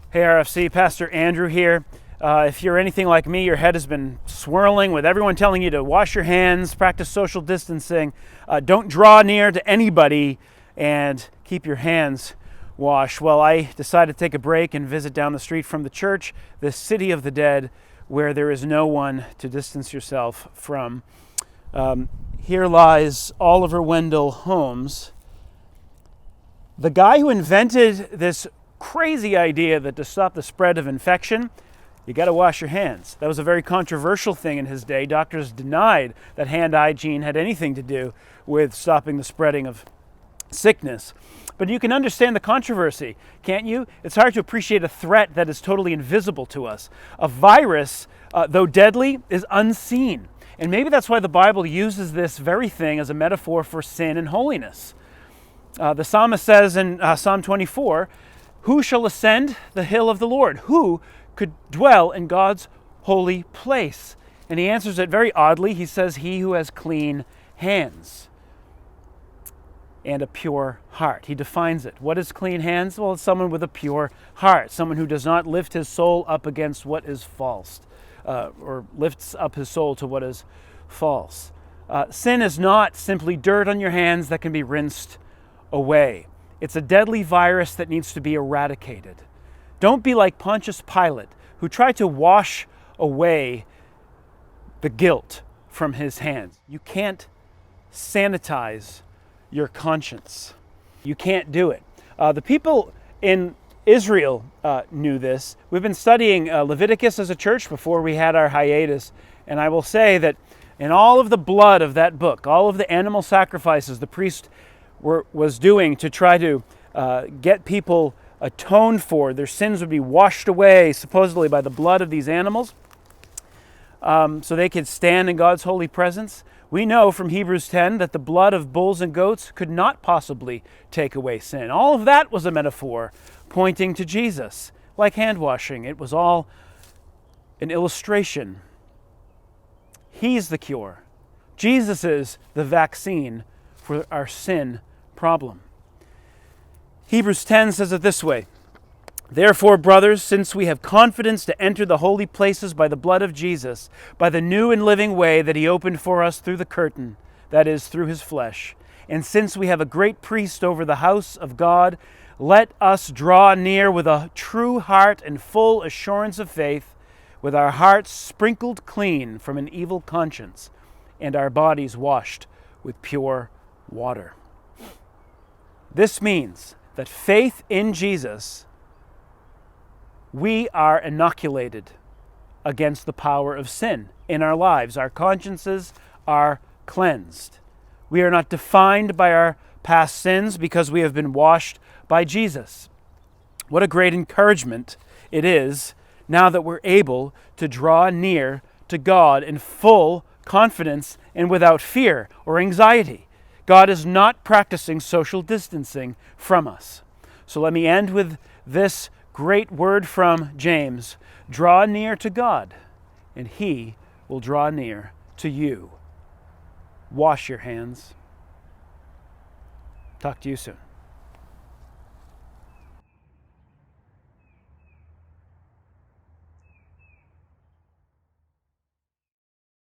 Hey RFC, Pastor Andrew here. If you're anything like me, your head has been swirling with everyone telling you to wash your hands, practice social distancing, don't draw near to anybody, and keep your hands washed. Well, I decided to take a break and visit down the street from the church, the city of the dead, where there is no one to distance yourself from. Here lies Oliver Wendell Holmes, the guy who invented this crazy idea that to stop the spread of infection, you got to wash your hands. That was a very controversial thing in his day. Doctors denied that hand hygiene had anything to do with stopping the spreading of sickness. But you can understand the controversy, can't you? It's hard to appreciate a threat that is totally invisible to us. A virus, though deadly, is unseen. And maybe that's why the Bible uses this very thing as a metaphor for sin and holiness. The psalmist says in Psalm 24, "Who shall ascend the hill of the Lord? Who could dwell in God's holy place?" And he answers it very oddly. He says, "He who has clean hands and a pure heart." He defines it. What is clean hands? Well, it's someone with a pure heart, someone who does not lift his soul up against what is false, or lifts up his soul to what is false. Sin is not simply dirt on your hands that can be rinsed away. It's a deadly virus that needs to be eradicated. Don't be like Pontius Pilate, who tried to wash away the guilt from his hands. You can't sanitize your conscience. You can't do it. The people in Israel knew this. We've been studying Leviticus as a church before we had our hiatus, and I will say that in all of the blood of that book, all of the animal sacrifices the priest was doing to try to get people atoned for, their sins would be washed away supposedly by the blood of these animals, so they could stand in God's holy presence. We know from Hebrews 10 that the blood of bulls and goats could not possibly take away sin. All of that was a metaphor pointing to Jesus, like hand washing. It was all an illustration. He's the cure. Jesus is the vaccine for our sin problem. Hebrews 10 says it this way: "Therefore, brothers, since we have confidence to enter the holy places by the blood of Jesus, by the new and living way that he opened for us through the curtain, that is, through his flesh, and since we have a great priest over the house of God, let us draw near with a true heart and full assurance of faith, with our hearts sprinkled clean from an evil conscience, and our bodies washed with pure water." This means that faith in Jesus, we are inoculated against the power of sin in our lives. Our consciences are cleansed. We are not defined by our past sins because we have been washed by Jesus. What a great encouragement it is now that we're able to draw near to God in full confidence and without fear or anxiety. God is not practicing social distancing from us. So let me end with this great word from James: draw near to God, and he will draw near to you. Wash your hands. Talk to you soon.